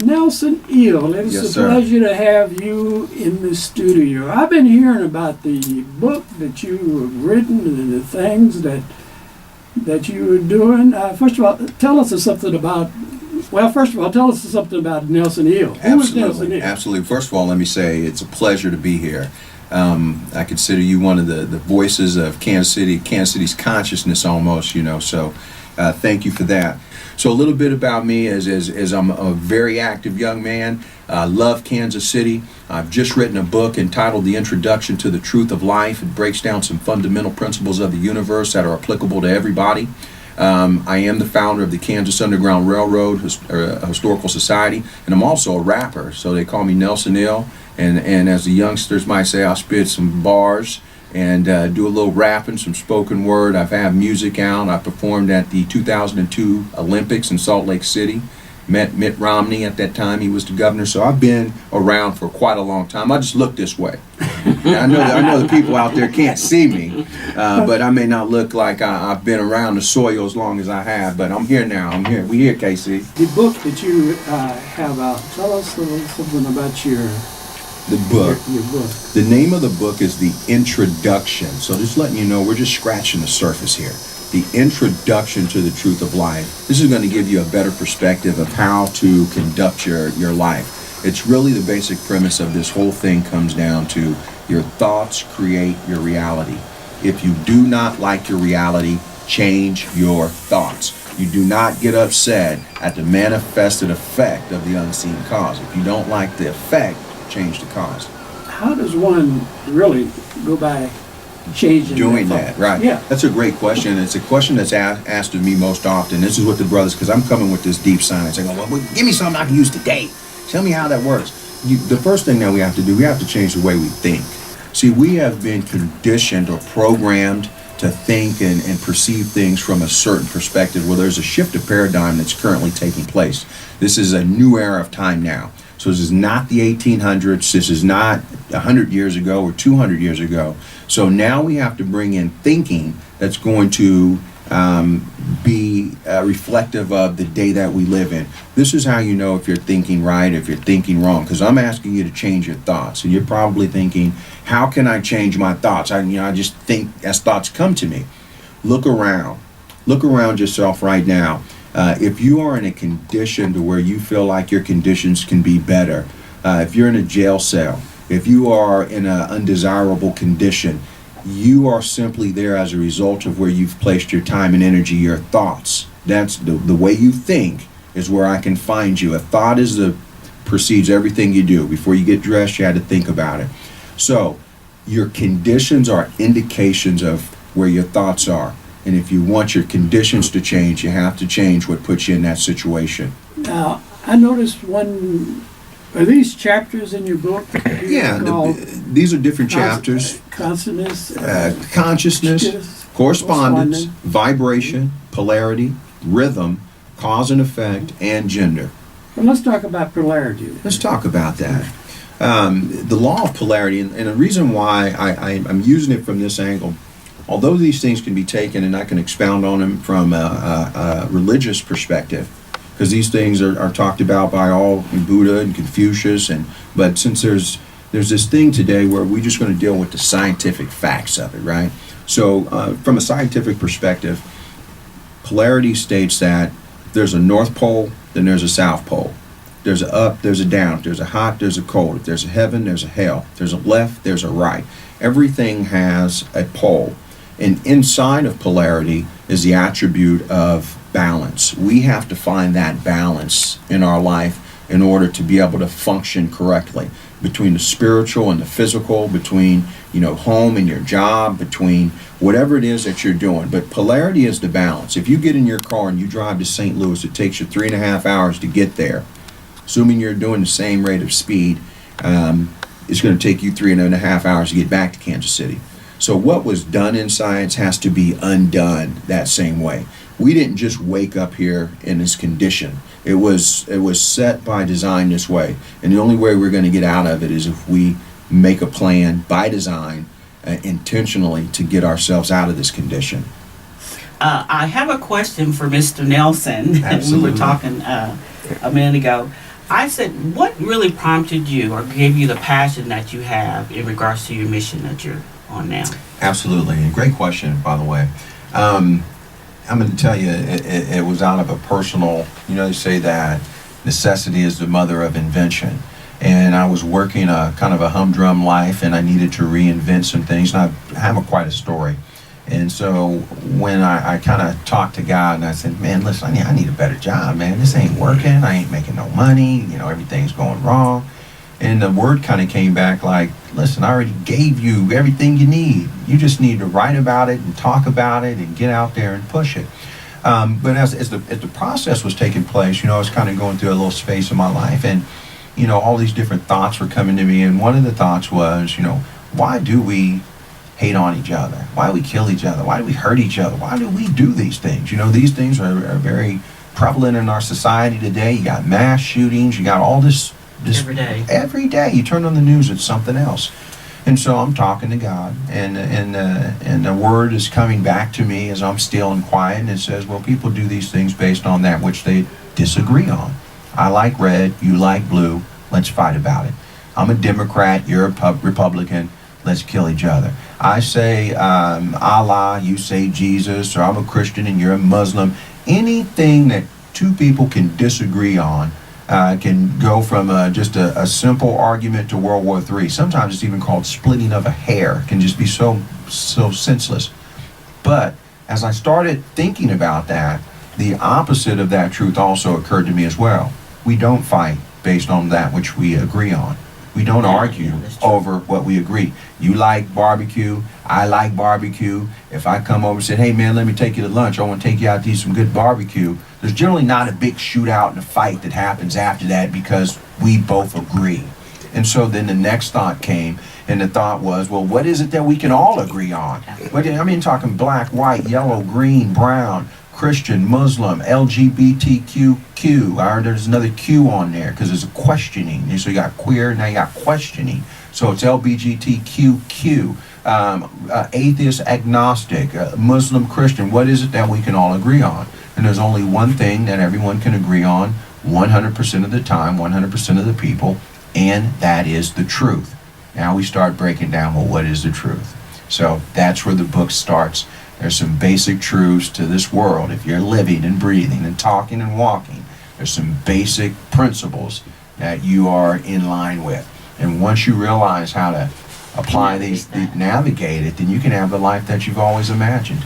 Nelson Eel, it is Yes, a sir. pleasure to have you in the studio. I've been hearing about the book that you have written and the things that you are doing. First of all, tell us something about. Well, first of all, tell us something about Nelson Eel. Who is Nelson Absolutely, Eel? absolutely. First of all, let me say it's a pleasure to be here. I consider you one of the voices of Kansas City, Kansas City's consciousness almost, so thank you for that. So a little bit about me is I'm a very active young man. I love Kansas City. I've just written a book entitled The Introduction to the Truth of Life. It breaks down some fundamental principles of the universe that are applicable to everybody. I am the founder of the Kansas Underground Railroad Historical Society, and I'm also a rapper, so they call me Nelson Eel. And as the youngsters might say, I spit some bars and do a little rapping, some spoken word. I've had music out. I performed at the 2002 Olympics in Salt Lake City. Met Mitt Romney at that time. He was the governor. So I've been around for quite a long time. I just look this way. I know the people out there can't see me, but I may not look like I've been around the soil as long as I have. But I'm here now. I'm here. We here, KC. The book that you have out. Tell us something about your book. Your book. The name of the book is The Introduction. So just letting you know, we're just scratching the surface here. The Introduction to the Truth of Life. This is going to give you a better perspective of how to conduct your life. It's really the basic premise of this whole thing comes down to your thoughts create your reality. If you do not like your reality, change your thoughts. You do not get upset at the manifested effect of the unseen cause. If you don't like the effect, change the cause. How does one really go by changing doing that? That, right? Yeah. That's a great question. It's a question that's asked of me most often. This is what the brothers, because I'm coming with this deep science. I go, well, give me something I can use today. Tell me how that works. The first thing that we have to do, we have to change the way we think. See, we have been conditioned or programmed to think and perceive things from a certain perspective. Well, there's a shift of paradigm that's currently taking place. This is a new era of time now. So this is not the 1800s. This is not 100 years ago or 200 years ago. So now we have to bring in thinking that's going to be reflective of the day that we live in. This is how you know if you're thinking right, if you're thinking wrong, because I'm asking you to change your thoughts. And you're probably thinking, how can I change my thoughts? I just think as thoughts come to me. Look around yourself right now. If you are in a condition to where you feel like your conditions can be better, if you're in a jail cell, if you are in an undesirable condition, you are simply there as a result of where you've placed your time and energy, your thoughts. That's the way you think is where I can find you. A thought precedes everything you do. Before you get dressed, you had to think about it. So your conditions are indications of where your thoughts are. And if you want your conditions to change, you have to change what puts you in that situation. Now, I noticed are these chapters in your book? Yeah, these are different chapters. Consciousness, correspondence, vibration, polarity, rhythm, cause and effect, and gender. Well, let's talk about polarity. Let's talk about that. The law of polarity, and the reason why I'm using it from this angle, although these things can be taken, and I can expound on them from a religious perspective, because these things are talked about by all in Buddha and Confucius, but since there's this thing today where we're just going to deal with the scientific facts of it, right? So from a scientific perspective, polarity states that there's a North Pole, then there's a South Pole. There's a up, there's a down, there's a hot, there's a cold. If there's a heaven, there's a hell. There's a left, there's a right. Everything has a pole. And inside of polarity is the attribute of balance. We have to find that balance in our life in order to be able to function correctly between the spiritual and the physical, between home and your job, between whatever it is that you're doing. But polarity is the balance. If you get in your car and you drive to St. Louis, it takes you 3.5 hours to get there. Assuming you're doing the same rate of speed, it's going to take you 3.5 hours to get back to Kansas City. So what was done in science has to be undone that same way. We didn't just wake up here in this condition. It was set by design this way. And the only way we're going to get out of it is if we make a plan by design intentionally to get ourselves out of this condition. I have a question for Mr. Nelson. Absolutely. We were talking a minute ago. I said, what really prompted you or gave you the passion that you have in regards to your mission that you're on now? Absolutely, and great question, by the way. I'm going to tell you, it was out of a personal, they say that necessity is the mother of invention. And I was working a kind of a humdrum life, and I needed to reinvent some things, and I have quite a story. And so when I kind of talked to God, and I said, man, listen, I need a better job, man. This ain't working. I ain't making no money. Everything's going wrong. And the word kind of came back like, listen, I already gave you everything you need. You just need to write about it and talk about it and get out there and push it. But as the process was taking place, I was kind of going through a little space in my life, and all these different thoughts were coming to me. And one of the thoughts was, why do we hate on each other? Why do we kill each other? Why do we hurt each other? Why do we do these things? These things are very prevalent in our society today. You got mass shootings. You got all this every day. Every day you turn on the news, it's something else. And so I'm talking to God, and the word is coming back to me as I'm still and quiet, and it says, well, people do these things based on that which they disagree on. I like red, you like blue, let's fight about it. I'm a Democrat, you're a Republican, let's kill each other. I say Allah, you say Jesus, or I'm a Christian and you're a Muslim. Anything that two people can disagree on can go from just a simple argument to World War III. Sometimes it's even called splitting of a hair. It can just be so senseless. But as I started thinking about that, the opposite of that truth also occurred to me as well. We don't fight based on that which we agree on. We don't argue over what we agree. You like barbecue, I like barbecue. If I come over and say, hey man, let me take you to lunch, I want to take you out to eat some good barbecue, there's generally not a big shootout and a fight that happens after that because we both agree. And so then the next thought came, and the thought was, well, what is it that we can all agree on? Talking black, white, yellow, green, brown, Christian, Muslim, LGBTQ. There's another Q on there because there's a questioning. So you got queer, now you got questioning. So it's LGBTQQ, atheist, agnostic, Muslim, Christian. What is it that we can all agree on? And there's only one thing that everyone can agree on 100% of the time, 100% of the people, and that is the truth. Now we start breaking down, well, what is the truth? So that's where the book starts. There's some basic truths to this world. If you're living and breathing and talking and walking, there's some basic principles that you are in line with. And once you realize how to apply these, navigate it, then you can have the life that you've always imagined.